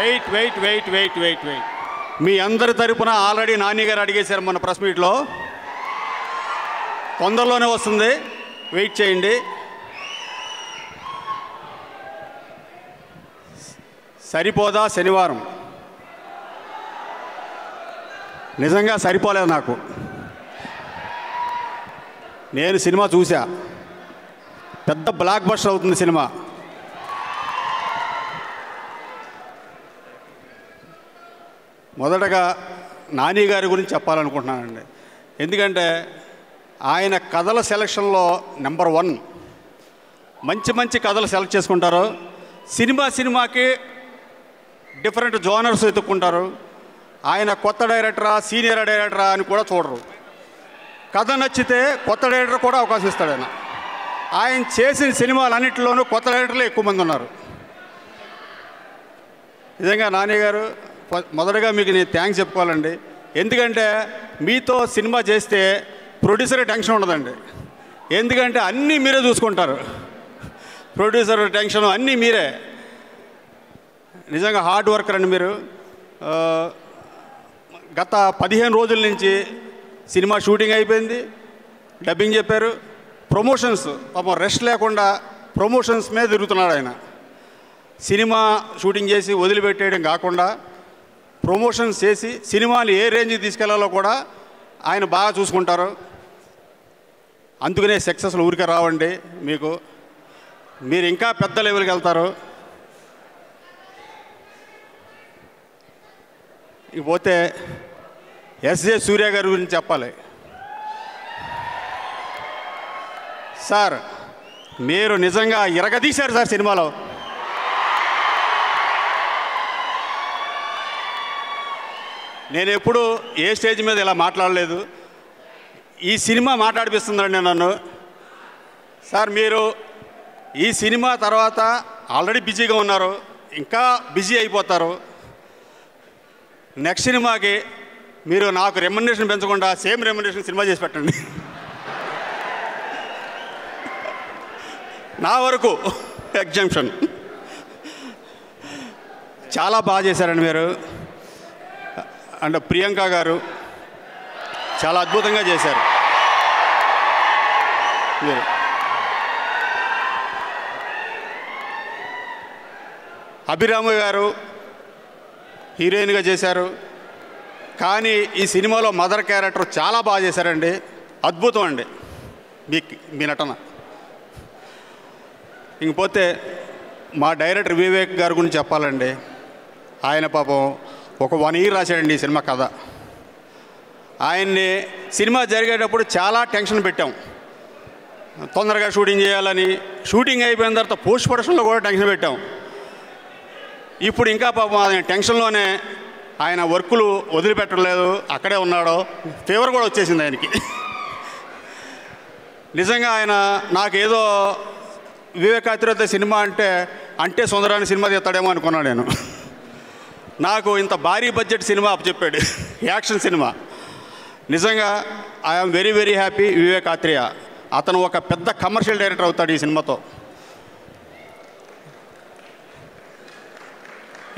Wait wait wait wait wait wait మీ అందరి తరపున ఆల్రెడీ నాని గారు అడిగేశారు మన ప్రెస్ మీట్లో. తొందరలోనే వస్తుంది, వెయిట్ చేయండి. సరిపోదా శనివారం? నిజంగా సరిపోలేదు నాకు. నేను సినిమా చూసా, పెద్ద బ్లాక్ బస్టర్ అవుతుంది సినిమా. మొదటగా నాని గారి గురించి చెప్పాలనుకుంటున్నానండి. ఎందుకంటే ఆయన కథల సెలక్షన్లో నెంబర్ 1. మంచి మంచి కథలు సెలెక్ట్ చేసుకుంటారు. సినిమాకి డిఫరెంట్ జోనర్స్ వెతుక్కుంటారు. ఆయన కొత్త డైరెక్టరా సీనియర్ డైరెక్టరా అని కూడా చూడరు. కథ నచ్చితే కొత్త డైరెక్టర్ కూడా అవకాశం ఇస్తాడు ఆయన. ఆయన చేసిన సినిమాలన్నింటిలోనూ కొత్త డైరెక్టర్లు ఎక్కువ మంది ఉన్నారు. నిజంగా నాని గారు మొదటగా మీకు నేను థ్యాంక్స్ చెప్పుకోవాలండి. ఎందుకంటే మీతో సినిమా చేస్తే ప్రొడ్యూసర్ టెన్షన్ ఉండదండి. ఎందుకంటే అన్నీ మీరే చూసుకుంటారు. ప్రొడ్యూసర్ టెన్షన్ అన్నీ మీరే. నిజంగా హార్డ్ వర్కర్ అండి మీరు. గత 15 రోజుల నుంచి సినిమా షూటింగ్ అయిపోయింది, డబ్బింగ్ చెప్పారు, ప్రమోషన్స్ పాపం రెస్ట్ లేకుండా ప్రమోషన్స్ మీద తిరుగుతున్నాడు ఆయన. సినిమా షూటింగ్ చేసి వదిలిపెట్టేయడం కాకుండా ప్రమోషన్స్ చేసి సినిమాని ఏ రేంజ్కి తీసుకెళ్లాలో కూడా ఆయన బాగా చూసుకుంటారు. అందుకనే సక్సెస్లు ఊరికే రావండి మీకు. మీరు ఇంకా పెద్ద లెవెల్కి వెళ్తారు. ఇకపోతే ఎస్జే సూర్య గారి గురించి చెప్పాలి. సార్ మీరు నిజంగా ఇరగదీశారు సార్ సినిమాలో. నేను ఎప్పుడు ఏ స్టేజ్ మీద ఇలా మాట్లాడలేదు. ఈ సినిమా మాట్లాడిపిస్తుందండి నన్ను. సార్ మీరు ఈ సినిమా తర్వాత ఆల్రెడీ బిజీగా ఉన్నారు, ఇంకా బిజీ అయిపోతారు. నెక్స్ట్ సినిమాకి మీరు నాకు రెమ్యునరేషన్ పెంచకుండా సేమ్ రెమ్యునరేషన్ సినిమా చేసి పెట్టండి. నా వరకు ఎగ్జామ్షన్. చాలా బాగా చేశారండి మీరు. అండ్ ప్రియాంక గారు చాలా అద్భుతంగా చేశారు మీరు. అభిరాము గారు హీరోయిన్గా చేశారు. కానీ ఈ సినిమాలో మదర్ క్యారెక్టర్ చాలా బాగా చేశారండి. అద్భుతం అండి మీ నటన. ఇంకపోతే మా డైరెక్టర్ వివేక్ గారి గురించి చెప్పాలండి. ఆయన పాపం ఒక 1 year రాశాడండి ఈ సినిమా కథ. ఆయన్ని సినిమా జరిగేటప్పుడు చాలా టెన్షన్ పెట్టాం. తొందరగా షూటింగ్ చేయాలని. షూటింగ్ అయిపోయిన తర్వాత పోస్ట్ ప్రొడక్షన్లో కూడా టెన్షన్ పెట్టాం. ఇప్పుడు ఇంకా పాపం ఆయన టెన్షన్లోనే ఆయన వర్కులు వదిలిపెట్టలేదు, అక్కడే ఉన్నాడు. ఫీవర్ కూడా వచ్చేసింది ఆయనకి. నిజంగా ఆయన నాకేదో వివేకాతిరేత సినిమా అంటే సుందరాని సినిమా తీస్తాడేమో అనుకున్నాను నేను. నాకు ఇంత భారీ బడ్జెట్ సినిమా అప్పచెప్పాడు, యాక్షన్ సినిమా. నిజంగా I'm very very happy. Vivek Athreya అతను ఒక పెద్ద కమర్షియల్ డైరెక్టర్ అవుతాడు ఈ సినిమాతో.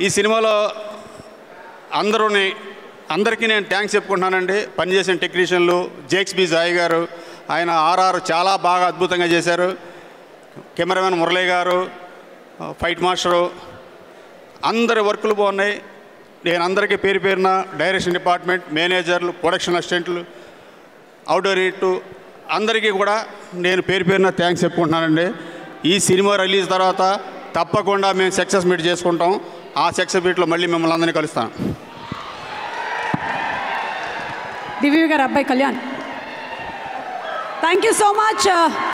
ఈ సినిమాలో అందరికీ నేను థ్యాంక్స్ చెప్పుకుంటున్నానండి. పనిచేసిన టెక్నీషియన్లు, జేక్స్ బి జాయ్ గారు, ఆయన ఆర్ఆర్ చాలా బాగా అద్భుతంగా చేశారు. కెమెరామెన్ మురళీ గారు, ఫైట్ మాస్టరు, అందరి వర్కులు బాగున్నాయి. నేను అందరికీ పేరు పేరున డైరెక్షన్ డిపార్ట్మెంట్, మేనేజర్లు, ప్రొడక్షన్ అసిస్టెంట్లు, అవుట్డోర్ ఎడిటర్ అందరికీ కూడా నేను పేరు పేరున థ్యాంక్స్ చెప్పుకుంటున్నానండి. ఈ సినిమా రిలీజ్ తర్వాత తప్పకుండా మేము సక్సెస్ మీట్ చేసుకుంటాం. ఆ సక్సెస్ మీట్లో మళ్ళీ మిమ్మల్ని అందరినీ కలుస్తాను. దివ్య గారు అబ్బాయి Kalyan, thank you so much.